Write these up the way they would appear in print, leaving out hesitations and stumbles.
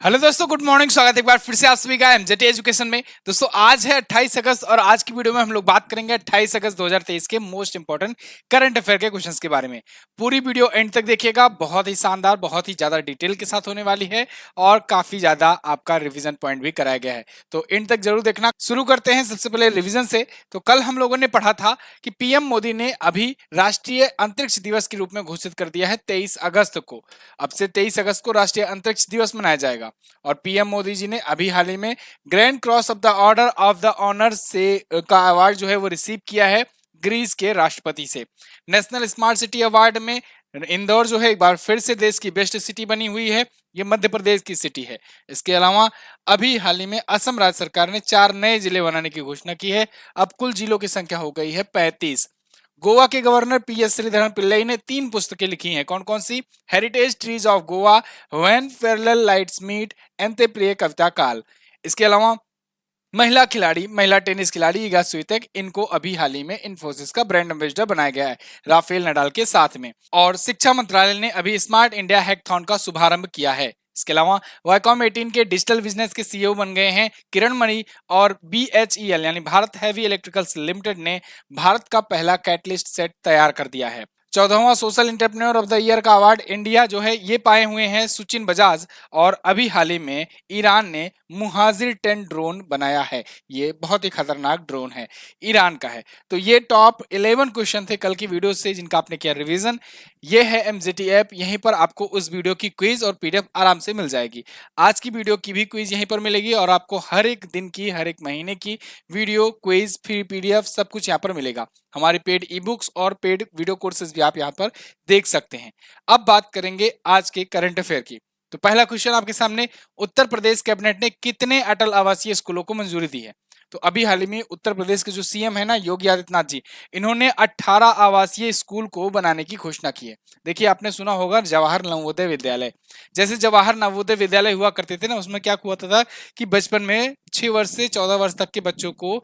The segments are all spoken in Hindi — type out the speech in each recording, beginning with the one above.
हेलो दोस्तों, गुड मॉर्निंग। स्वागत है एक बार फिर से आप सभी का एमजेटी एजुकेशन में। दोस्तों आज है 28 अगस्त और आज की वीडियो में हम लोग बात करेंगे 28 अगस्त 2023 के मोस्ट इंपोर्टेंट करंट अफेयर के क्वेश्चंस के बारे में। पूरी वीडियो एंड तक देखिएगा, बहुत ही शानदार, बहुत ही ज्यादा डिटेल के साथ होने वाली है और काफी ज्यादा आपका रिवीजन पॉइंट भी कराया गया है, तो एंड तक जरूर देखना। शुरू करते हैं सबसे पहले रिविजन से। तो कल हम लोगों ने पढ़ा था कि पीएम मोदी ने अभी राष्ट्रीय अंतरिक्ष दिवस के रूप में घोषित कर दिया है 23 अगस्त को। अब से 23 अगस्त को राष्ट्रीय अंतरिक्ष दिवस मनाया जाएगा। और पीएम मोदी जी ने अभी हाल ही में grand cross of the order of the honour से का अवार्ड जो है वो रिसीव किया है ग्रीस के राष्ट्रपति से। नेशनल स्मार्ट सिटी अवार्ड में इंदौर जो है एक बार फिर से देश की बेस्ट सिटी बनी हुई है। ये मध्य प्रदेश की सिटी है। इसके अलावा अभी हाल ही में असम राज्य सरकार ने 4 नए जिले बनाने की घोषणा की है। अब कुल जिलों की संख्या हो गई है 35। गोवा के गवर्नर पीएस श्रीधरन पिल्लई ने 3 पुस्तकें लिखी हैं। कौन कौन सी? Heritage trees of Goa, when parallel lights meet, एंते प्रिय कविता काल। इसके अलावा महिला टेनिस खिलाड़ी इगा स्वितेक, इनको अभी हाल ही में इन्फोसिस का ब्रांड एम्बेसडर बनाया गया है राफेल नडाल के साथ में। और शिक्षा मंत्रालय ने अभी स्मार्ट इंडिया हैकथॉन का शुभारंभ किया है। इसके अलावा वाईकॉम 18 के डिजिटल बिजनेस के सीईओ बन गए हैं किरण मणि। और बीएचईएल यानी भारत हैवी इलेक्ट्रिकल्स लिमिटेड ने भारत का पहला कैटलिस्ट सेट तैयार कर दिया है। 14वां social entrepreneur of the year का अवार्ड इंडिया जो है ये पाए हुए हैं सुचिन बजाज। और अभी हाल ही में ईरान ने मुहाजिर 10 ड्रोन बनाया है। ये बहुत ही खतरनाक ड्रोन है, ईरान का है। तो ये टॉप 11 क्वेश्चन थे कल की वीडियो से जिनका आपने किया रिवीजन। ये है एमजेटी ऐप, यहीं पर आपको उस वीडियो की क्विज और पीडीएफ आराम से मिल जाएगी। आज की वीडियो की भी क्विज यहीं पर मिलेगी और आपको हर एक दिन की, हर एक महीने की वीडियो, क्विज, फ्री पीडीएफ सब कुछ यहाँ पर मिलेगा। हमारी पेड ई बुक्स और पेड वीडियो कोर्सेज भी आप यहाँ पर देख सकते हैं। अब बात करेंगे आज के करंट अफेयर की। तो पहला क्वेश्चन आपके सामने, उत्तर प्रदेश कैबिनेट ने कितने अटल आवासीय स्कूलों को मंजूरी दी है? तो अभी हाल ही में उत्तर प्रदेश के जो सीएम है ना, योगी आदित्यनाथ जी, इन्होंने 18 आवासीय स्कूल को बनाने की घोषणा की है। देखिए आपने सुना होगा जवाहर नवोदय विद्यालय। जैसे जवाहर नवोदय विद्यालय हुआ करते थे ना, उसमें क्या हुआ था कि बचपन में 6 वर्ष से 14 वर्ष तक के बच्चों को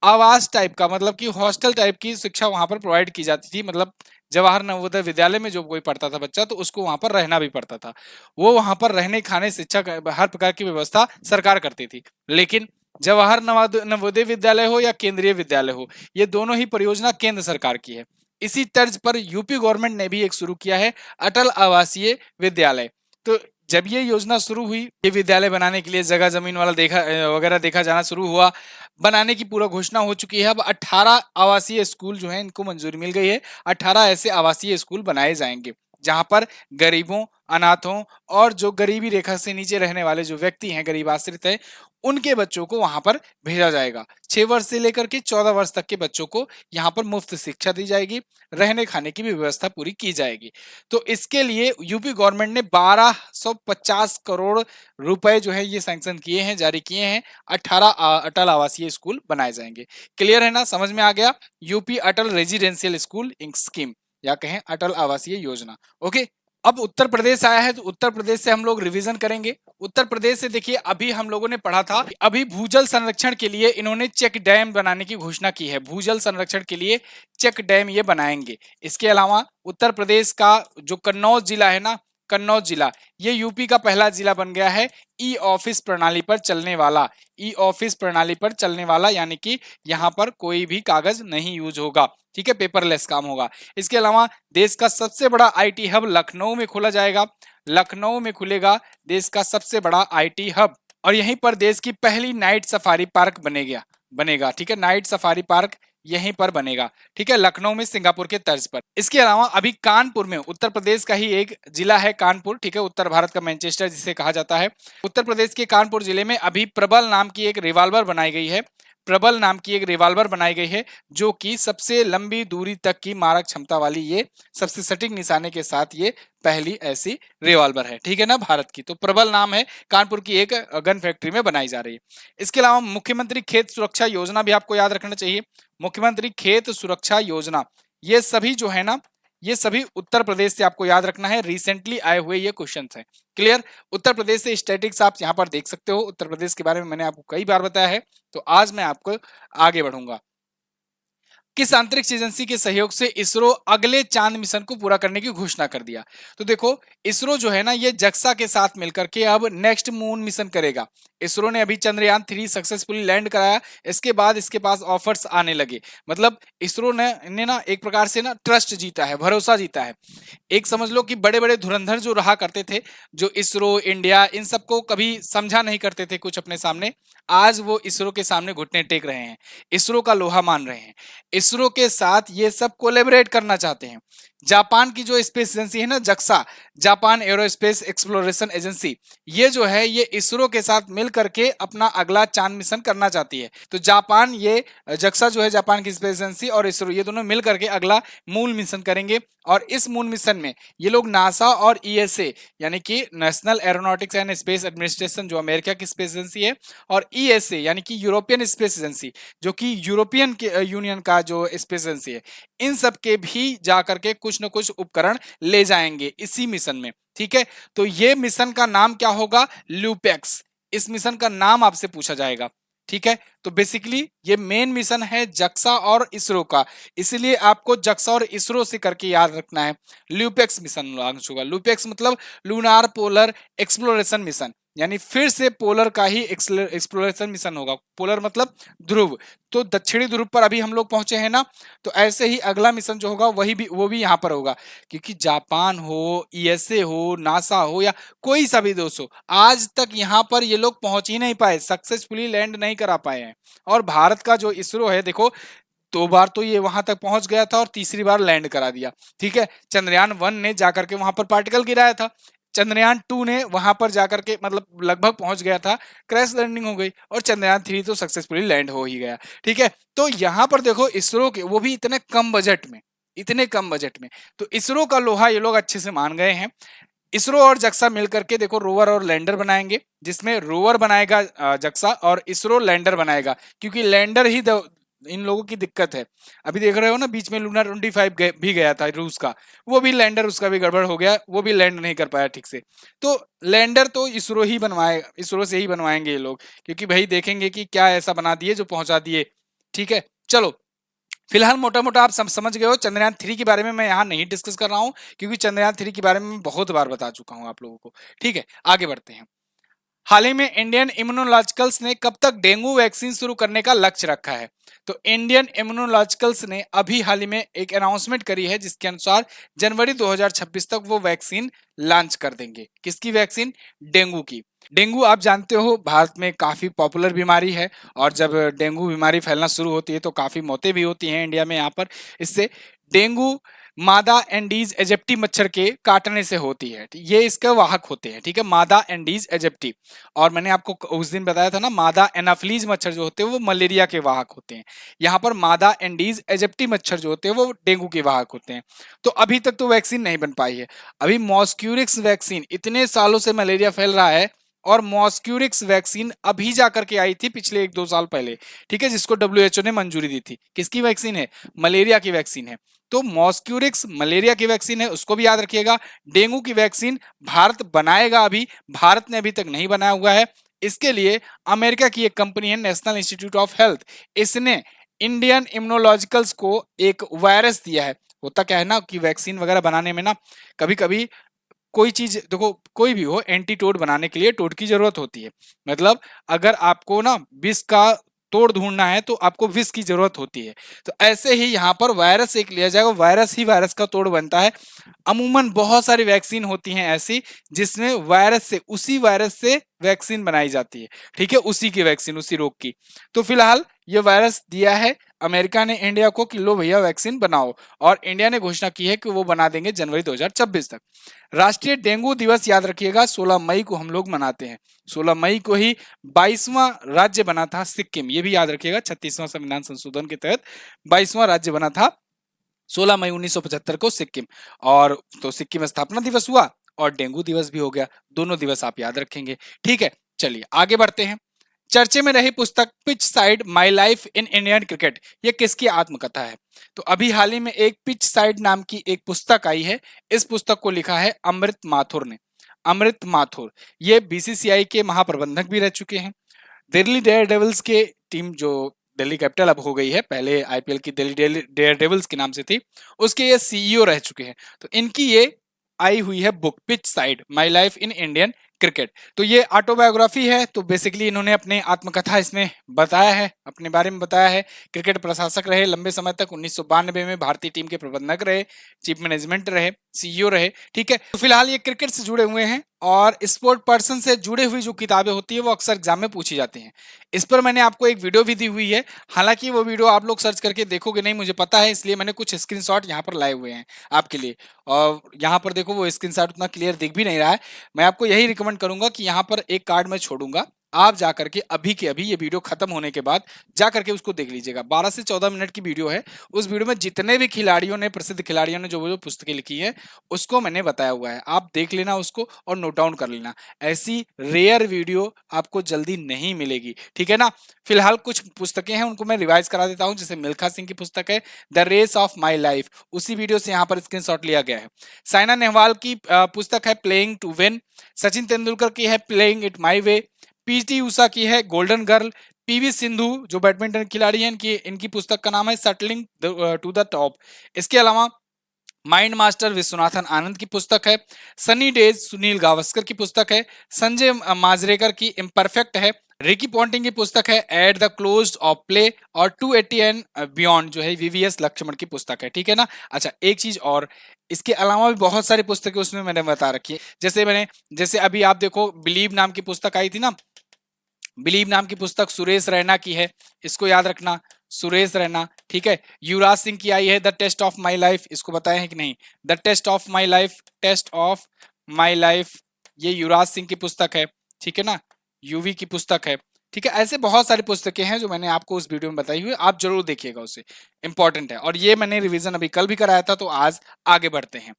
आवास टाइप का, मतलब कि हॉस्टल टाइप की शिक्षा वहां पर प्रोवाइड की जाती थी। मतलब जवाहर नवोदय विद्यालय में जो कोई पढ़ता था बच्चा, तो उसको वहां पर रहना भी पड़ता था। वो वहां पर रहने, खाने, शिक्षा, हर प्रकार की व्यवस्था सरकार करती थी। लेकिन जवाहर नवोदय विद्यालय हो या केंद्रीय विद्यालय हो, ये दोनों ही परियोजना केंद्र सरकार की है। इसी तर्ज पर यूपी गवर्नमेंट ने भी एक शुरू किया है, अटल आवासीय विद्यालय। तो जब ये योजना शुरू हुई, ये विद्यालय बनाने के लिए जगह जमीन वाला वगैरह देखा जाना शुरू हुआ, बनाने की पूरा घोषणा हो चुकी है। अब 18 आवासीय स्कूल जो हैं इनको मंजूरी मिल गई है। 18 ऐसे आवासीय स्कूल बनाए जाएंगे जहां पर गरीबों, अनाथों और जो गरीबी रेखा से नीचे रहने वाले जो व्यक्ति हैं, गरीब आश्रित हैं, उनके बच्चों को वहां पर भेजा जाएगा। 6 वर्ष से लेकर के 14 वर्ष तक के बच्चों को यहाँ पर मुफ्त शिक्षा दी जाएगी, रहने खाने की भी व्यवस्था पूरी की जाएगी। तो इसके लिए यूपी गवर्नमेंट ने 1250 करोड़ रुपए जो है ये सैंक्शन किए हैं, जारी किए हैं। 18 अटल आवासीय स्कूल बनाए जाएंगे। क्लियर है ना, समझ में आ गया? यूपी अटल रेजिडेंशियल स्कूल स्कीम, या कहें अटल आवासीय योजना। ओके, अब उत्तर प्रदेश आया है तो उत्तर प्रदेश से हम लोग रिवीजन करेंगे। उत्तर प्रदेश से देखिए अभी हम लोगों ने पढ़ा था, अभी भूजल संरक्षण के लिए इन्होंने चेक डैम बनाने की घोषणा की है। भूजल संरक्षण के लिए चेक डैम ये बनाएंगे। इसके अलावा उत्तर प्रदेश का जो कन्नौज जिला है ना, कन्नौज जिला, ये यूपी का पहला जिला बन गया है ई ऑफिस प्रणाली पर चलने वाला। ई ऑफिस प्रणाली पर चलने वाला यानी कि यहाँ पर कोई भी कागज नहीं यूज होगा, ठीक है, पेपरलेस काम होगा। इसके अलावा देश का सबसे बड़ा आईटी हब लखनऊ में खोला जाएगा। लखनऊ में खुलेगा देश का सबसे बड़ा आईटी हब। और यहीं पर देश की पहली नाइट सफारी पार्क बनेगा, ठीक है, नाइट सफारी पार्क यहीं पर बनेगा, ठीक है, लखनऊ में, सिंगापुर के तर्ज पर। इसके अलावा अभी कानपुर में, उत्तर प्रदेश का ही एक जिला है कानपुर, ठीक है, उत्तर भारत का मैनचेस्टर जिसे कहा जाता है। उत्तर प्रदेश के कानपुर जिले में अभी प्रबल नाम की एक रिवाल्वर बनाई गई है। प्रबल नाम की एक रिवाल्वर बनाई गई है जो कि सबसे लंबी दूरी तक की मारक क्षमता वाली, ये सबसे सटीक निशाने के साथ ये पहली ऐसी रिवाल्वर है, ठीक है ना, भारत की। तो प्रबल नाम है, कानपुर की एक गन फैक्ट्री में बनाई जा रही है। इसके अलावा मुख्यमंत्री खेत सुरक्षा योजना भी आपको याद रखना चाहिए। मुख्यमंत्री खेत सुरक्षा योजना, ये सभी जो है ना, ये सभी उत्तर प्रदेश से आपको याद रखना है। रिसेंटली आए हुए ये क्वेश्चन है। क्लियर? उत्तर प्रदेश से स्टैटिक्स आप यहाँ पर देख सकते हो। उत्तर प्रदेश के बारे में मैंने आपको कई बार बताया है, तो आज मैं आपको आगे बढ़ूंगा। किस अंतरिक्ष एजेंसी के सहयोग से इसरो अगले चांद मिशन को पूरा करने की घोषणा कर दिया? तो देखो, इसरो जो है ना, ये जक्सा के साथ मिलकर के अब नेक्स्ट मून मिशन करेगा। इसरो ने अभी चंद्रयान 3 सक्सेसफुली लैंड कराया, इसके बाद इसके पास ऑफर्स आने लगे। मतलब इसरो ने ना एक प्रकार से ना ट्रस्ट जीता है, भरोसा जीता है। एक समझ लो कि बड़े बड़े धुरंधर जो रहा करते थे, जो इसरो, इंडिया, इन सबको कभी समझा नहीं करते थे कुछ अपने सामने, आज वो इसरो के सामने घुटने टेक रहे हैं, इसरो का लोहा मान रहे हैं, इसरो के साथ ये सब कोलेबरेट करना चाहते हैं। जापान की जो स्पेस एजेंसी है ना, जक्सा, जापान एरोस्पेस एक्सप्लोरेशन एजेंसी, ये जो है ये इसरो के साथ मिल करके अपना अगला चांद मिशन करना चाहती है। तो जापान, ये जक्सा जो है जापान की स्पेस एजेंसी, और इसरो, ये दोनों मिल करके अगला मून मिशन करेंगे। और इस मून मिशन में ये लोग नासा और ईएसए यानी कि national aeronautics and space administration जो अमेरिका की स्पेस एजेंसी है, और ईएसए यानी कि यूरोपियन स्पेस एजेंसी जो कि यूरोपियन यूनियन का जो स्पेस एजेंसी है, इन सब के भी जाकर के कुछ न कुछ उपकरण ले जाएंगे इसी मिशन में। ठीक है, तो ये मिशन का नाम क्या होगा? ल्यूपेक्स। इस मिशन का नाम आपसे पूछा जाएगा। ठीक है, तो बेसिकली ये मेन मिशन है जक्सा और इसरो का, इसलिए आपको जक्सा और इसरो से करके याद रखना है। ल्यूपेक्स मिशन लॉन्च होगा। ल्यूपेक्स मतलब लूनार पोलर एक्सप्लोरेशन मिशन, यानी फिर से पोलर का ही एक्सप्लोरेशन मिशन होगा। पोलर मतलब ध्रुव, तो दक्षिणी ध्रुव पर अभी हम लोग पहुंचे हैं ना, तो ऐसे ही अगला मिशन जो होगा वो भी यहाँ पर होगा। क्योंकि जापान हो, ईएसए हो, नासा हो, या कोई सा भी दोस्त हो, आज तक यहाँ पर ये लोग पहुंच ही नहीं पाए, सक्सेसफुली लैंड नहीं करा पाए हैं। और भारत का जो इसरो है, देखो, 2 बार तो ये वहां तक पहुंच गया था और तीसरी बार लैंड करा दिया। ठीक है, चंद्रयान 1 ने जाकर के वहां पर पार्टिकल गिराया था, चंद्रयान 2 ने वहां पर जाकर के मतलब लगभग पहुंच गया था, क्रैश लैंडिंग हो गई, और चंद्रयान 3 तो सक्सेसफुली लैंड हो ही गया। ठीक है, तो यहां पर देखो इसरो के, वो भी इतने कम बजट में, इतने कम बजट में, तो इसरो का लोहा ये लोग अच्छे से मान गए हैं। इसरो और जक्सा मिलकर के देखो रोवर और लैंडर बनाएंगे, जिसमें रोवर बनाएगा जक्सा और इसरो लैंडर बनाएगा, क्योंकि लैंडर ही इन लोगों की दिक्कत है। अभी देख रहे हो ना, बीच में लूनर 25 भी गया था रूस का, वो भी लैंडर, उसका भी गड़बड़ हो गया, वो भी लैंड नहीं कर पाया ठीक से। तो लैंडर तो इसरो ही बनवाएगा, इसरो से ही बनवाएंगे ये लोग, क्योंकि भाई देखेंगे कि क्या ऐसा बना दिए जो पहुंचा दिए। ठीक है, चलो, फिलहाल मोटा मोटा आप समझ गए हो। चंद्रयान 3 के बारे में मैं यहाँ नहीं डिस्कस कर रहा हूँ, क्योंकि चंद्रयान 3 के बारे में मैं बहुत बार बता चुका हूँ आप लोगों को। ठीक है, आगे बढ़ते हैं। हाल ही में इंडियन इम्यूनोलॉजिकल्स ने कब तक डेंगू वैक्सीन शुरू करने का लक्ष्य रखा है? तो इंडियन इम्यूनोलॉजिकल्स ने अभी हाल ही में एक अनाउंसमेंट करी है, जिसके अनुसार जनवरी 2026 तक वो वैक्सीन लॉन्च कर देंगे। किसकी वैक्सीन? डेंगू की। डेंगू आप जानते हो भारत में काफी पॉपुलर बीमारी है, और जब डेंगू बीमारी फैलना शुरू होती है तो काफी मौतें भी होती हैं इंडिया में यहाँ पर इससे। डेंगू मादा एंडीज एजिप्टी मच्छर के काटने से होती है, ये इसके वाहक होते हैं। ठीक है, मादा एंडीज एजिप्टी, और मैंने आपको उस दिन बताया था ना, मादा एनाफ्लीज मच्छर जो होते हैं वो मलेरिया के वाहक होते हैं। यहाँ पर मादा एंडीज एजिप्टी मच्छर जो होते हैं वो डेंगू के वाहक होते हैं। तो अभी तक तो वैक्सीन नहीं बन पाई है। अभी मॉस्क्यूरिक्स वैक्सीन, इतने सालों से मलेरिया फैल रहा है, और मॉस्क्यूरिक्स वैक्सीन अभी जाकर के आई थी पिछले 1-2 साल पहले। ठीक है, जिसको डब्ल्यूएचओ ने मंजूरी दी थी। किसकी वैक्सीन है? मलेरिया की वैक्सीन है। तो मॉस्क्यूरिक्स मलेरिया की वैक्सीन है, उसको भी याद रखिएगा। डेंगू की वैक्सीन भारत बनाएगा, अभी भारत ने अभी तक नहीं बनाया हुआ है। इसके लिए अमेरिका की एक कंपनी है नेशनल इंस्टीट्यूट ऑफ हेल्थ, इसने इंडियन इम्यूनोलॉजिकल्स को एक वायरस दिया है। होता क्या है ना कि वैक्सीन वगैरह बनाने में ना कभी कभी कोई चीज, देखो कोई भी हो, एंटीटोड बनाने के लिए टोड की जरूरत होती है। मतलब अगर आपको ना विष का तोड़ ढूंढना है तो आपको विष की जरूरत होती है। तो ऐसे ही यहाँ पर वायरस एक लिया जाएगा, वायरस ही वायरस का तोड़ बनता है। अमूमन बहुत सारी वैक्सीन होती हैं ऐसी जिसमें उसी वायरस से वैक्सीन बनाई जाती है। ठीक है, उसी की वैक्सीन, उसी रोग की। तो फिलहाल ये वायरस दिया है अमेरिका ने इंडिया को कि लो भैया वैक्सीन बनाओ, और इंडिया ने घोषणा की है कि वो बना देंगे जनवरी 2026 तक। राष्ट्रीय डेंगू दिवस याद रखिएगा 16 मई को हम लोग मनाते हैं। 16 मई को ही 22वां राज्य बना था सिक्किम, ये भी याद रखिएगा। 36वां संविधान संशोधन के तहत 22वां राज्य बना था 16 मई 1975 को सिक्किम। और तो सिक्किम स्थापना दिवस हुआ और डेंगू दिवस भी हो गया, दोनों दिवस आप याद रखेंगे। ठीक है, चलिए आगे बढ़ते हैं। चर्चे में रही पुस्तक pitch side my life in Indian cricket, ये किसकी आत्मकथा है? तो अभी हाल ही में एक पिच साइड नाम की एक पुस्तक आई है। इस पुस्तक को लिखा है अमृत माथुर ने। अमृत माथुर ये बीसीसीआई के महाप्रबंधक भी रह चुके हैं। दिल्ली डेयर डेविल्स के टीम जो दिल्ली कैपिटल अब हो गई है, पहले आईपीएल की दिल्ली डेयर डेविल्स के नाम से थी, उसके ये सीईओ रह चुके हैं। तो इनकी ये आई हुई है book pitch side my life in Indian cricket. तो ये ऑटोबायोग्राफी है, तो बेसिकली इन्होंने अपने आत्मकथा इसमें बताया है, अपने बारे में बताया है। क्रिकेट प्रशासक रहे लंबे समय तक, 1992 में भारतीय टीम के प्रबंधक रहे, चीफ मैनेजमेंट रहे, सीईओ रहे, ठीक है। तो फिलहाल ये क्रिकेट से जुड़े हुए हैं, और स्पोर्ट पर्सन से जुड़े हुई जो किताबें होती है वो अक्सर एग्जाम में पूछी जाती हैं। इस पर मैंने आपको एक वीडियो भी दी हुई है, हालांकि वो वीडियो आप लोग सर्च करके देखोगे नहीं मुझे पता है, इसलिए मैंने कुछ स्क्रीनशॉट यहाँ पर लाए हुए हैं आपके लिए। और यहाँ पर देखो वो स्क्रीनशॉट उतना क्लियर दिख भी नहीं रहा है। मैं आपको यही रिकमेंड करूंगा कि यहाँ पर एक कार्ड मैं छोड़ूंगा, आप जाकर के अभी के अभी ये वीडियो खत्म होने के बाद जाकर के उसको देख लीजिएगा। 12 से 14 मिनट की वीडियो है, उस वीडियो में जितने भी खिलाड़ियों ने, प्रसिद्ध खिलाड़ियों ने जो पुस्तकें लिखी है उसको मैंने बताया हुआ है, आप देख लेना उसको और नोट डाउन कर लेना। ऐसी रेयर वीडियो आपको जल्दी नहीं मिलेगी, ठीक है ना। फिलहाल कुछ पुस्तकें हैं उनको मैं रिवाइज करा देता हूं, जैसे मिल्खा सिंह की पुस्तक है the race of my life, उसी वीडियो से यहाँ पर स्क्रीनशॉट लिया गया है। साइना नेहवाल की पुस्तक है playing to win, Sachin Tendulkar की है playing it my way, PT Usha की है गोल्डन गर्ल, पीवी सिंधु जो बैडमिंटन खिलाड़ी हैं इनकी इनकी पुस्तक का नाम है सटलिंग टू द टॉप। इसके अलावा माइंड मास्टर विश्वनाथन आनंद की पुस्तक है, सनी डेज सुनील गावस्कर की पुस्तक है, संजय माजरेकर की इम्परफेक्ट है, रिकी पॉन्टिंग की पुस्तक है at the close of play, और 280 एंड बियॉन्ड जो है वीवीएस लक्ष्मण की पुस्तक है, ठीक है ना। अच्छा एक चीज और, इसके अलावा भी बहुत सारी पुस्तकें उसमें मैंने बता रखी है, जैसे अभी आप देखो बिलीव नाम की पुस्तक आई थी ना, बिलीव नाम की पुस्तक सुरेश रैना की है, इसको याद रखना, सुरेश रैना, ठीक है। युवराज सिंह की आई है the test of my life, इसको बताया है कि नहीं, the test of my life, test of my life, ये युवराज सिंह की पुस्तक है, ठीक है ना, यूवी की पुस्तक है, ठीक है। ऐसे बहुत सारी पुस्तकें हैं जो मैंने आपको उस वीडियो में बताई हुई, आप जरूर देखिएगा उसे, इंपॉर्टेंट है। और ये मैंने रिवीजन अभी कल भी कराया था, तो आज आगे बढ़ते हैं।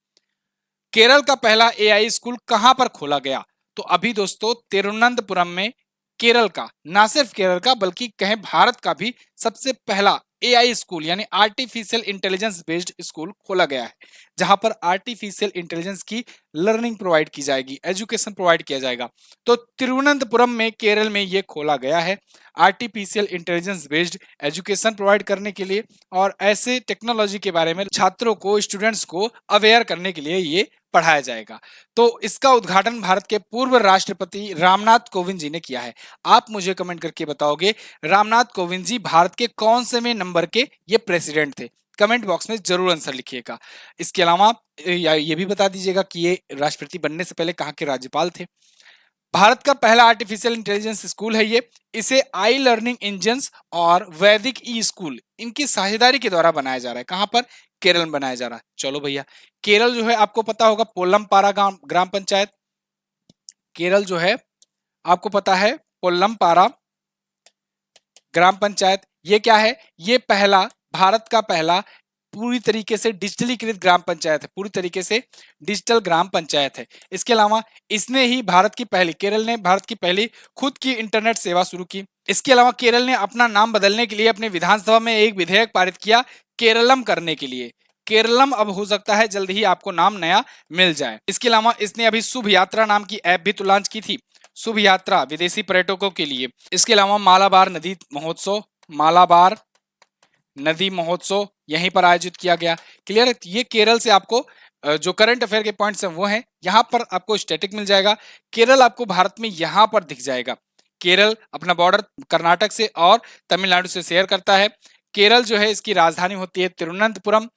केरल का पहला एआई स्कूल कहां पर खोला गया? तो अभी दोस्तों तिरुवनंतपुरम में केरल का, ना सिर्फ केरल का बल्कि कहें भारत का भी सबसे पहला एआई स्कूल यानी आर्टिफिशियल इंटेलिजेंस बेस्ड स्कूल खोला गया है, जहां पर आर्टिफिशियल इंटेलिजेंस की लर्निंग प्रोवाइड की जाएगी, एजुकेशन प्रोवाइड किया जाएगा। तो तिरुवनंतपुरम में केरल में यह खोला गया है artificial intelligence based education provide करने के लिए, और ऐसे टेक्नोलॉजी के बारे में छात्रों को, स्टूडेंट्स को अवेयर करने के लिए ये पढ़ाया जाएगा। तो इसका उद्घाटन भारत के पूर्व राष्ट्रपति रामनाथ कोविंद जी ने किया है। आप मुझे कमेंट करके बताओगे रामनाथ कोविंद जी भारत के कौन से में नंबर के ये प्रेसिडेंट थे? कमेंट बॉक्स में जरूर आंसर लिखिएगा। इसके अलावा ये भी बता दीजिएगा कि ये राष्ट्रपति बनने से पहले कहाँ के राज्यपाल थे। भारत का पहला आर्टिफिशियल इंटेलिजेंस स्कूल है ये, इसे आई लर्निंग इंजन्स और वैदिक ई स्कूल इनकी साझेदारी के द्वारा बनाया जा रहा है। कहां पर? केरल में बनाया जा रहा है। चलो भैया, केरल जो है आपको पता होगा पोल्लमपारा ग्राम पंचायत, केरल जो है आपको पता है पोल्लमपारा ग्राम पंचायत, ये क्या है? ये पहला, भारत का पहला पूरी तरीके से डिजिटलीकृत ग्राम पंचायत है, पूरी तरीके से डिजिटल ग्राम पंचायत है। इसके अलावा इसने ही भारत की पहली, केरल ने भारत की पहली खुद की इंटरनेट सेवा शुरू की। इसके अलावा केरल ने अपना नाम बदलने के लिए अपनी विधानसभा में एक विधेयक पारित किया केरलम करने के लिए। केरलम अब हो सकता है जल्द ही आपको नाम नया मिल जाए। इसके अलावा इसने अभी शुभ यात्रा नाम की ऐप भी तो लॉन्च की थी, शुभ यात्रा विदेशी पर्यटकों के लिए। इसके अलावा मालाबार नदी महोत्सव, मालाबार नदी महोत्सव यहीं पर आयोजित किया गया। क्लियर है? ये केरल से आपको जो करंट अफेयर के पॉइंट्स हैं वो हैं, यहाँ पर आपको स्टैटिक मिल जाएगा। केरल आपको भारत में यहाँ पर दिख जाएगा। केरल अपना बॉर्डर कर्नाटक से और तमिलनाडु से शेयर करता है। केरल जो है इसकी राजधानी होती है तिरुवनंतपुरम।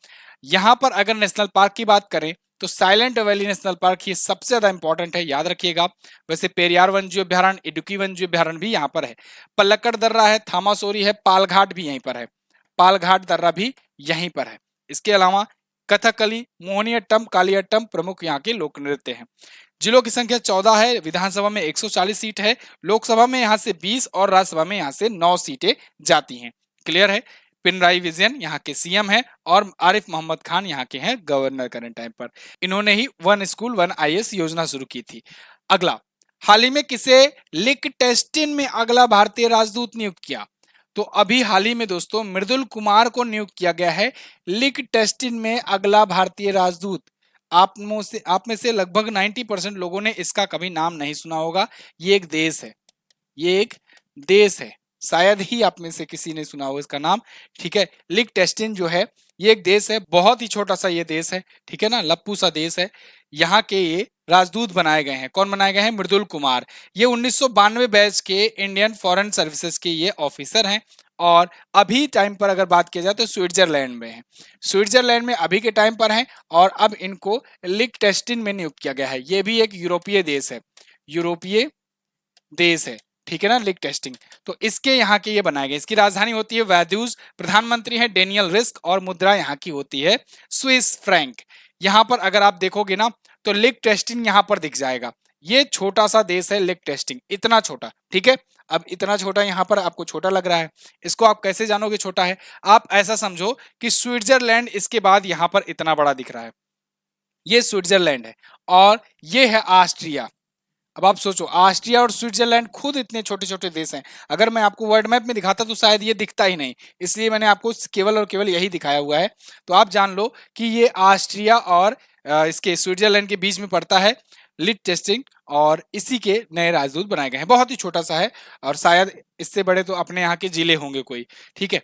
यहाँ पर अगर नेशनल पार्क की बात करें तो साइलेंट वैली नेशनल पार्क ही सबसे ज्यादा इंपॉर्टेंट है, याद रखिएगा। वैसे पेरियार वन्यजीव अभ्यारण्य, इडुक्की वन्यजीव अभ्यारण्य भी यहाँ पर है, पल्लक्कड़ दर्रा है, थामासोरी है, पालघाट भी यहीं पर है, पालघाट दर्रा भी यहीं पर है। इसके अलावा कथकली, मोहिनीअट्टम, कालियाट्टम प्रमुख यहाँ के लोक नृत्य हैं। जिलों की संख्या 14 है, विधानसभा में 140 सीट है, लोकसभा में यहाँ से 20 और राज्यसभा में यहाँ से 9 सीटें जाती हैं। क्लियर है? पिनराई विजयन यहाँ के सीएम हैं और आरिफ मोहम्मद खान यहाँ के हैं गवर्नर करंट टाइम पर। इन्होंने ही वन स्कूल वन आईएएस योजना शुरू की थी। अगला, हाल ही में किसे लिक्टेस्टिन में अगला भारतीय राजदूत नियुक्त किया? तो अभी हाल ही में दोस्तों मृदुल कुमार को नियुक्त किया गया है लिक्टेस्टिन में अगला भारतीय राजदूत। आप में से लगभग 90% लोगों ने इसका कभी नाम नहीं सुना होगा। ये एक देश है, ये एक देश है, शायद ही आप में से किसी ने सुना हो इसका नाम, ठीक है। लिechtenstein जो है ये एक देश है, बहुत ही छोटा सा ये देश है, ठीक है ना, लप्पू सा देश है। यहाँ के ये राजदूत बनाए गए हैं। कौन बनाए गए हैं? मृदुल कुमार। ये 1992 बैच के इंडियन फॉरेन सर्विसेज के ये ऑफिसर हैं और अभी टाइम पर अगर बात किया जाए तो स्विट्जरलैंड में है। स्विट्जरलैंड में अभी के टाइम पर है और अब इनको लिechtenstein में नियुक्त किया गया है। ये भी एक यूरोपीय देश है, यूरोपीय देश है, ठीक है ना, लिechtenstein। तो इसके यहाँ के ये बनाए गए। इसकी राजधानी होती है वैद्यूज, प्रधानमंत्री है डेनियल रिस्क और मुद्रा यहाँ की होती है स्विस फ्रैंक। यहाँ पर अगर आप देखोगे ना तो लिechtenstein यहाँ पर दिख जाएगा। ये छोटा सा देश है लिechtenstein, इतना छोटा, ठीक है। अब इतना छोटा यहाँ पर आपको छोटा लग रहा है, इसको आप कैसे जानोगे छोटा है? आप ऐसा समझो कि स्विट्जरलैंड इसके बाद यहाँ पर इतना बड़ा दिख रहा है, ये स्विट्जरलैंड है और ये है ऑस्ट्रिया। अब आप सोचो, ऑस्ट्रिया और स्विट्जरलैंड खुद इतने छोटे छोटे देश हैं। अगर मैं आपको वर्ल्ड मैप में दिखाता तो शायद ये दिखता ही नहीं, इसलिए मैंने आपको केवल और केवल यही दिखाया हुआ है। तो आप जान लो कि ये ऑस्ट्रिया और इसके स्विट्जरलैंड के बीच में पड़ता है लिechtenstein और इसी के नए राजदूत बनाए गए हैं। बहुत ही छोटा सा है और शायद इससे बड़े तो अपने यहाँ के जिले होंगे कोई, ठीक है।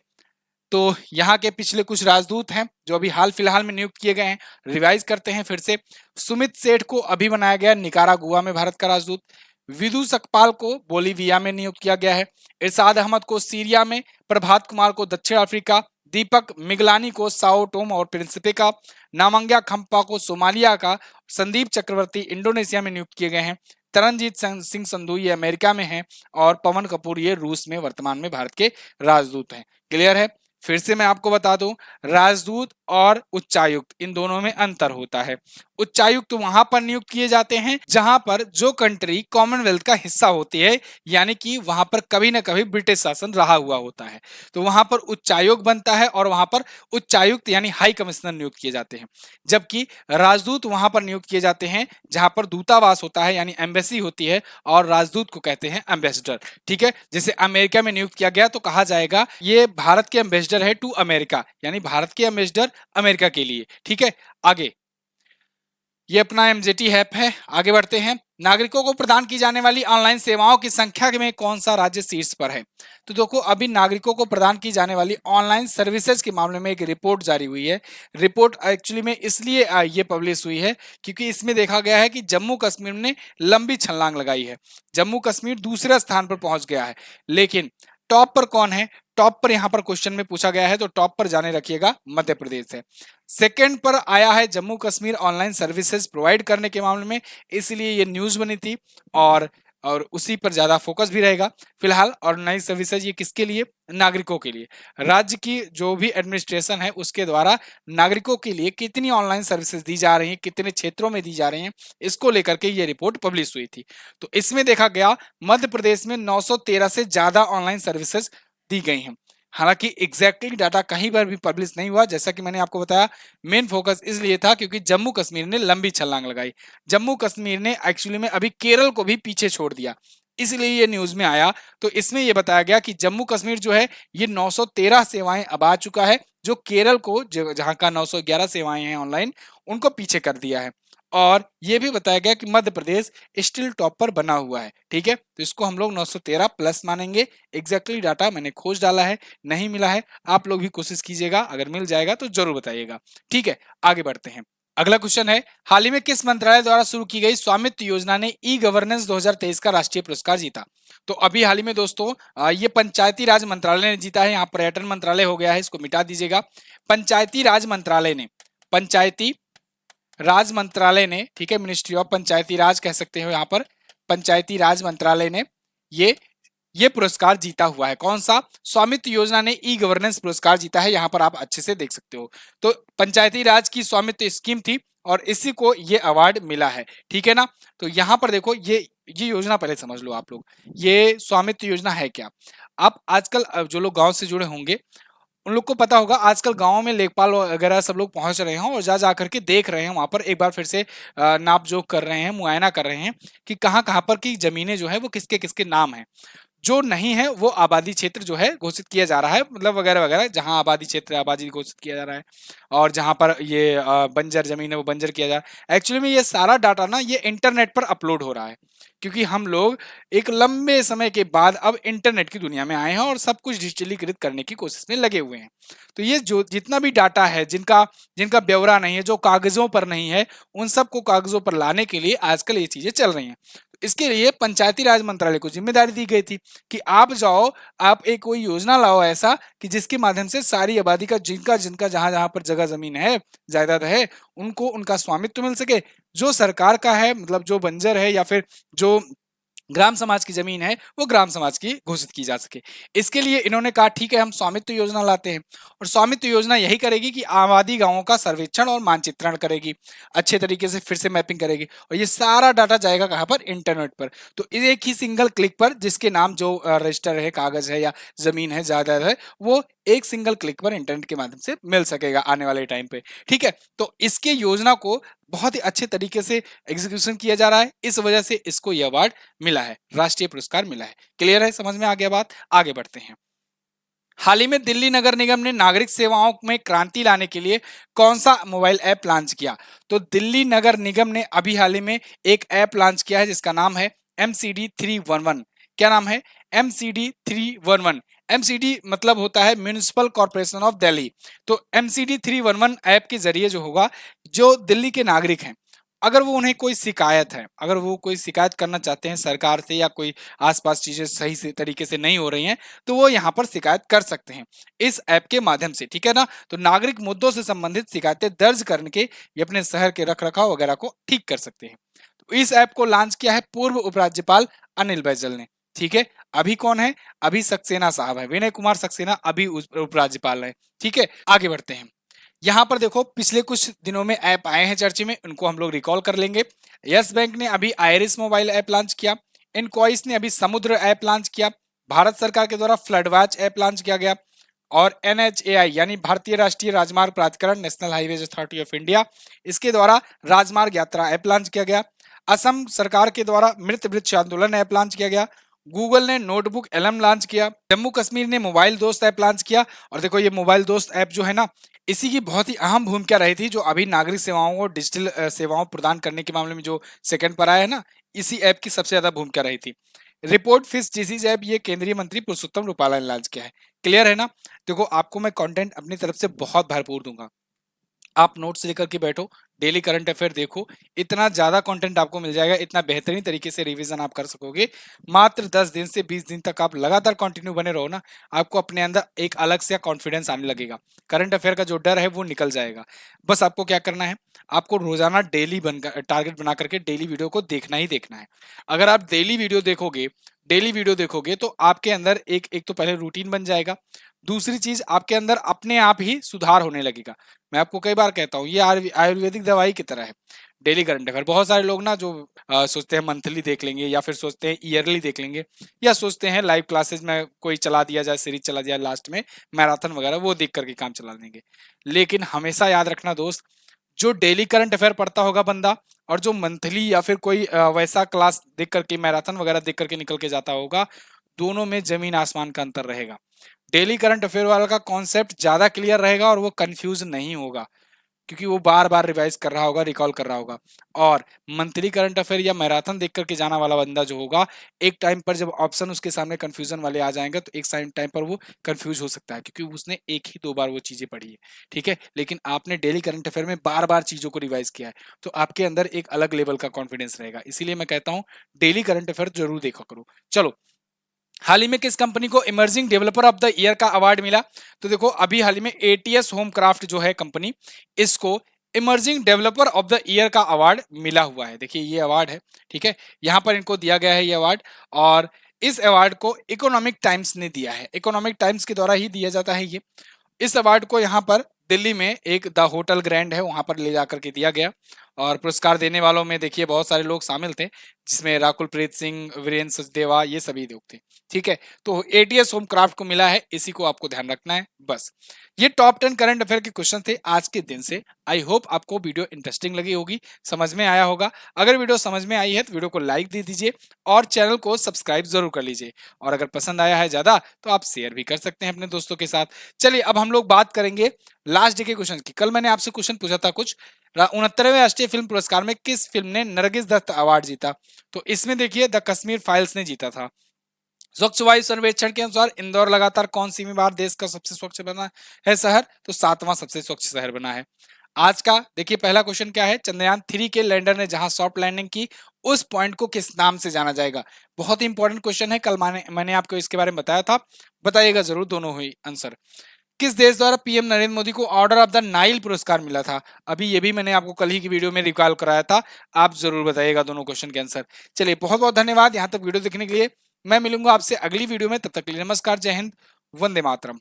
तो यहाँ के पिछले कुछ राजदूत हैं जो अभी हाल फिलहाल में नियुक्त किए गए हैं। रिवाइज करते हैं फिर से। सुमित सेठ को अभी बनाया गया निकारागुआ में भारत का राजदूत। विदु सकपाल को बोलीविया में नियुक्त किया गया है। इरशाद अहमद को सीरिया में, प्रभात कुमार को दक्षिण अफ्रीका, दीपक मिगलानी को साओ टोम और प्रिंसिपे का, नामंग्या खम्पा को सोमालिया का, संदीप चक्रवर्ती इंडोनेशिया में नियुक्त किए गए हैं। तरनजीत सिंह संधू ये अमेरिका में हैं और पवन कपूर ये रूस में वर्तमान में भारत के राजदूत हैं। क्लियर है? फिर से मैं आपको बता दूं, राजदूत और उच्चायुक्त इन दोनों में अंतर होता है। उच्चायुक्त वहां पर नियुक्त किए जाते हैं जहां पर जो कंट्री कॉमनवेल्थ का हिस्सा होती है, यानी कि वहां पर कभी ना कभी ब्रिटिश शासन रहा हुआ होता है, तो वहां पर उच्चायोग बनता है और वहां पर उच्चायुक्त यानी हाई कमिश्नर नियुक्त किए जाते हैं। जबकि राजदूत वहां पर नियुक्त किए जाते हैं जहां पर दूतावास होता है यानी एम्बेसी होती है और राजदूत को कहते हैं एम्बेसडर, ठीक है। जैसे अमेरिका में नियुक्त किया गया तो कहा जाएगा ये भारत के एम्बेसडर है टू अमेरिका, यानी भारत के एम्बेसडर अमेरिका के लिए, ठीक है। आगे ये अपना एमजेटी ऐप है। आगे बढ़ते हैं। नागरिकों को प्रदान की जाने वाली ऑनलाइन सेवाओं की संख्या में कौन सा राज्य शीर्ष पर है? तो देखो, अभी नागरिकों को प्रदान की जाने वाली ऑनलाइन सर्विसेज के मामले में एक रिपोर्ट जारी हुई है। रिपोर्ट एक्चुअली में इसलिए ये पब्लिश हुई है क्योंकि इसमें देखा गया है कि जम्मू कश्मीर ने लंबी छलांग लगाई है। जम्मू कश्मीर दूसरे स्थान पर पहुंच गया है, लेकिन टॉप पर कौन है? टॉप पर यहां पर क्वेश्चन में पूछा गया है तो टॉप पर जाने रखिएगा, मध्य प्रदेश है। सेकंड पर आया है Jammu Kashmir online services provide करने के मामले में, इसलिए ये न्यूज बनी थी और उसी पर ज्यादा फोकस भी रहेगा फिलहाल। और नई सर्विसेज ये किसके लिए? नागरिकों के लिए। राज्य की जो भी एडमिनिस्ट्रेशन है उसके द्वारा नागरिकों के लिए कितनी ऑनलाइन सर्विसेज दी जा रही हैं, कितने क्षेत्रों में दी जा रही हैं, इसको लेकर के ये रिपोर्ट पब्लिश हुई थी। तो इसमें देखा गया मध्य प्रदेश में 913 से ज्यादा ऑनलाइन सर्विसेज दी गई हैं। हालांकि एग्जैक्टली डाटा कहीं पर भी पब्लिश नहीं हुआ, जैसा कि मैंने आपको बताया। मेन फोकस इसलिए था क्योंकि जम्मू कश्मीर ने लंबी छलांग लगाई। जम्मू कश्मीर ने एक्चुअली में अभी केरल को भी पीछे छोड़ दिया, इसलिए ये न्यूज में आया। तो इसमें ये बताया गया कि जम्मू कश्मीर जो है ये 913 सेवाएं अब आ चुका है, जो केरल को जहां का 911 सेवाएं हैं ऑनलाइन, उनको पीछे कर दिया है। और ये भी बताया गया कि मध्य प्रदेश स्टिल टॉप पर बना हुआ है, ठीक है। तो इसको हम लोग 913 प्लस मानेंगे। एग्जैक्टली डाटा मैंने खोज डाला है, नहीं मिला है, आप लोग भी कोशिश कीजिएगा, अगर मिल जाएगा तो जरूर बताइएगा, ठीक है। आगे बढ़ते हैं। अगला क्वेश्चन है, हाल ही में किस मंत्रालय द्वारा शुरू की गई स्वामित्व योजना ने ई गवर्नेंस 2023 का राष्ट्रीय पुरस्कार जीता? तो अभी हाल ही में दोस्तों ये पंचायती राज मंत्रालय ने जीता है। यहाँ पर्यटन मंत्रालय हो गया है, इसको मिटा दीजिएगा। पंचायती राज मंत्रालय ने, पंचायती राज मंत्रालय ने, ठीक है, मिनिस्ट्री ऑफ पंचायती राज कह सकते हो यहाँ पर, पंचायती राज मंत्रालय ने ये पुरस्कार जीता हुआ है। कौन सा? स्वामित्व योजना ने ई गवर्नेंस पुरस्कार जीता है, यहाँ पर आप अच्छे से देख सकते हो। तो पंचायती राज की स्वामित्व स्कीम थी और इसी को ये अवार्ड मिला है, ठीक है ना। तो यहाँ पर देखो, ये योजना पहले समझ लो आप लोग, ये स्वामित्व योजना है क्या। आप आजकल जो लोग गांव से जुड़े होंगे उन लोग को पता होगा, आजकल गांव में लेखपाल वगैरह सब लोग पहुंच रहे हैं और जा करके देख रहे हैं, वहां पर एक बार फिर से नाप जोख कर रहे हैं, मुआयना कर रहे हैं कि कहाँ कहाँ पर की जमीनें जो है वो किसके किसके नाम है। जो नहीं है वो आबादी क्षेत्र जो है घोषित किया जा रहा है, मतलब वगैरह वगैरह, जहां आबादी क्षेत्र आबादी घोषित किया जा रहा है, और जहां पर ये बंजर जमीन है वो बंजर किया जा रहा है। एक्चुअली में ये सारा डाटा ना ये इंटरनेट पर अपलोड हो रहा है, क्योंकि हम लोग एक लंबे समय के बाद अब इंटरनेट की दुनिया में आए हैं और सब कुछ डिजिटलीकृत करने की कोशिश में लगे हुए हैं। तो ये जो जितना भी डाटा है जिनका जिनका ब्यौरा नहीं है, जो कागजों पर नहीं है, उन सबको कागजों पर लाने के लिए आजकल ये चीजें चल रही हैं। इसके लिए पंचायती राज मंत्रालय को जिम्मेदारी दी गई थी कि आप जाओ, आप एक कोई योजना लाओ ऐसा कि जिसके माध्यम से सारी आबादी का जिनका जिनका जहां जहां पर जगह जमीन है, जायदाद है, उनको उनका स्वामित्व मिल सके। जो सरकार का है, मतलब जो बंजर है या फिर जो ग्राम समाज की जमीन है, वो ग्राम समाज की घोषित की जा सके। इसके लिए इन्होंने कहा ठीक है हम स्वामित्व योजना लाते हैं, और स्वामित्व योजना यही करेगी कि आबादी गांवों का सर्वेक्षण और मानचित्रण करेगी, अच्छे तरीके से फिर से मैपिंग करेगी, और ये सारा डाटा जाएगा कहां पर, इंटरनेट पर। तो एक ही सिंगल क्लिक पर जिसके नाम जो रजिस्टर है, कागज है या जमीन है, जायदाद है, वो एक सिंगल क्लिक पर इंटरनेट के माध्यम से मिल सकेगा आने वाले टाइम पे। ठीक है, तो इसके योजना को बहुत ही अच्छे तरीके से एग्जीक्यूशन किया जा रहा है, इस वजह से इसको यह अवार्ड मिला है, राष्ट्रीय पुरस्कार मिला है। क्लियर है, समझ में आ गया बात? आगे बढ़ते हैं। हाल ही में दिल्ली नगर निगम ने नागरिक सेवाओं में क्रांति लाने के लिए कौन सा मोबाइल ऐप लॉन्च किया? तो दिल्ली नगर निगम ने अभी हाल ही में एक ऐप लॉन्च किया है जिसका नाम है MCD 311। क्या नाम है? MCD 311। MCD मतलब होता है म्यूनिसिपल कॉर्पोरेशन ऑफ दिल्ली। तो MCD 311 ऐप के जरिए जो होगा, जो दिल्ली के नागरिक हैं, अगर वो उन्हें कोई शिकायत है, अगर वो कोई शिकायत करना चाहते हैं सरकार से, या कोई आसपास चीजें सही से तरीके से नहीं हो रही हैं, तो वो यहाँ पर शिकायत कर सकते हैं इस ऐप के माध्यम से। ठीक है ना? तो नागरिक मुद्दों से संबंधित शिकायतें दर्ज करके ये अपने शहर के रख रखाव वगैरह को ठीक कर सकते हैं। तो इस ऐप को लॉन्च किया है पूर्व उपराज्यपाल अनिल बैजल ने। ठीक है, अभी कौन है? अभी सक्सेना साहब है, विनय कुमार सक्सेना अभी उपराज्यपाल है। ठीक है, आगे बढ़ते हैं। यहाँ पर देखो पिछले कुछ दिनों में ऐप आए हैं चर्चे में, उनको हम लोग रिकॉल कर लेंगे। यस बैंक ने अभी आयरिस मोबाइल ऐप लॉन्च किया, इनक्वाइस ने अभी समुद्र ऐप लॉन्च किया, भारत सरकार के द्वारा फ्लड वॉच ऐप लॉन्च किया गया, और NHAI यानी भारतीय राष्ट्रीय राजमार्ग प्राधिकरण, national highways authority of India, इसके द्वारा राजमार्ग यात्रा ऐप लॉन्च किया गया। असम सरकार के द्वारा मृत वृक्ष आंदोलन ऐप लॉन्च किया गया। गूगल ने नोटबुक LM लॉन्च किया। जम्मू कश्मीर ने मोबाइल दोस्त ऐप लॉन्च किया। और देखो ये मोबाइल दोस्त ऐप जो है ना, इसी की बहुत ही अहम भूमिका रही थी, जो अभी नागरिक सेवाओं को डिजिटल सेवाओं प्रदान करने के मामले में जो सेकंड पर आया है ना, इसी ऐप की सबसे ज्यादा भूमिका रही थी। रिपोर्ट फिश डिसीज ऐप ये केंद्रीय मंत्री पुरुषोत्तम रुपाला ने लॉन्च किया है। क्लियर है ना? देखो आपको मैं कंटेंट अपनी तरफ से बहुत भरपूर दूंगा, आप नोट्स लेकर के बैठो, डेली करंट अफेयर देखो, इतना ज्यादा कंटेंट आपको मिल जाएगा, इतना बेहतरीन तरीके से रिवीजन आप कर सकोगे। मात्र 10 दिन से 20 दिन तक आप लगातार कंटिन्यू बने रहो ना, आपको अपने अंदर एक अलग से कॉन्फिडेंस आने लगेगा, करंट अफेयर का जो डर है वो निकल जाएगा। बस आपको क्या करना है, आपको रोजाना डेली बनकर टारगेट बना करके डेली वीडियो को देखना ही देखना है। अगर आप डेली वीडियो देखोगे तो आपके अंदर एक एक तो पहले रूटीन बन जाएगा, दूसरी चीज आपके अंदर अपने आप ही सुधार होने लगेगा। मैं आपको कई बार कहता हूँ ये आयुर्वेदिक दवाई की तरह है। डेली करंट अफेयर बहुत सारे लोग ना जो सोचते हैं मंथली देख लेंगे, या फिर सोचते हैं ईयरली देख लेंगे, या सोचते हैं लाइव क्लासेस में कोई चला दिया जाए, सीरीज चला दिया लास्ट में मैराथन वगैरह, वो देख करके काम चला देंगे। लेकिन हमेशा याद रखना दोस्त, जो डेली करंट अफेयर पढ़ता होगा बंदा, और जो मंथली या फिर कोई वैसा क्लास देख करके मैराथन वगैरह देख करके निकल के जाता होगा, दोनों में जमीन आसमान का अंतर रहेगा। डेली करंट अफेयर वाला का कॉन्सेप्ट ज्यादा क्लियर रहेगा और वो कंफ्यूज नहीं होगा, क्योंकि वो बार बार रिवाइज कर रहा होगा, रिकॉल कर रहा होगा। और मंथली करंट अफेयर या मैराथन देख करके जाना वाला बंदा जो होगा, एक टाइम पर जब ऑप्शन उसके सामने कंफ्यूजन वाले आ जाएंगे, तो एक टाइम पर वो कंफ्यूज हो सकता है, क्योंकि उसने एक ही 2 बार वो चीजें पढ़ी है। ठीक है, लेकिन आपने डेली करंट अफेयर में बार बार चीजों को रिवाइज किया है, तो आपके अंदर एक अलग लेवल का कॉन्फिडेंस रहेगा। इसीलिए मैं कहता हूँ डेली करंट अफेयर जरूर देखा करो। चलो, हाल ही में किस कंपनी को emerging developer of the year का अवार्ड मिला? तो देखो अभी हाल ही में ATS होमक्राफ्ट जो है कंपनी, इसको emerging developer of the year का अवार्ड मिला हुआ है। देखिए ये अवार्ड है, ठीक है, यहाँ पर इनको दिया गया है ये अवार्ड, और इस अवार्ड को इकोनॉमिक टाइम्स ने दिया है। इकोनॉमिक टाइम्स के द्वारा ही दिया जाता है ये। इस अवार्ड को यहाँ पर दिल्ली में एक द होटल ग्रैंड है, वहां पर ले जाकर के दिया गया, और पुरस्कार देने वालों में देखिए बहुत सारे लोग शामिल थे, जिसमें राकुल प्रीत सिंह, वीरेंद्र सचदेवा, ये सभी लोग थे। ठीक है, तो एटीएस होमक्राफ्ट को मिला है, इसी को आपको ध्यान रखना है बस। ये टॉप 10 करंट अफेयर के क्वेश्चन थे आज के दिन से। आई होप आपको वीडियो इंटरेस्टिंग लगी होगी, समझ में आया होगा। अगर वीडियो समझ में आई है तो वीडियो को लाइक दे दीजिए और चैनल को सब्सक्राइब जरूर कर लीजिए, और अगर पसंद आया है ज्यादा तो आप शेयर भी कर सकते हैं अपने दोस्तों के साथ। चलिए अब हम लोग बात करेंगे लास्ट डे के क्वेश्चन की। कल मैंने आपसे क्वेश्चन पूछा था कुछ, 69वें राष्ट्रीय फिल्म पुरस्कार में किस फिल्म ने नरगिस दत्त अवार्ड जीता? तो इसमें देखिए द कश्मीर फाइल्स ने जीता था। स्वच्छ वायु सर्वेक्षण के अनुसार इंदौर लगातार कौन सी बार देश का सबसे स्वच्छ बना है शहर? तो 7वां सबसे स्वच्छ शहर बना है। आज का देखिए पहला क्वेश्चन क्या है, चंद्रयान 3 के लैंडर ने जहां सॉफ्ट लैंडिंग की उस पॉइंट को किस नाम से जाना जाएगा? बहुत ही इंपॉर्टेंट क्वेश्चन है, कल मैंने आपको इसके बारे में बताया था, बताइएगा जरूर दोनों हुई आंसर। किस देश द्वारा पीएम नरेंद्र मोदी को ऑर्डर ऑफ द नाइल पुरस्कार मिला था? अभी ये भी मैंने आपको कल ही की वीडियो में रिकॉल कराया था, आप जरूर बताइएगा दोनों क्वेश्चन के आंसर। चलिए बहुत बहुत धन्यवाद यहाँ तक वीडियो देखने के लिए। मैं मिलूंगा आपसे अगली वीडियो में, तब तक के लिए नमस्कार, जय हिंद, वंदे मातरम।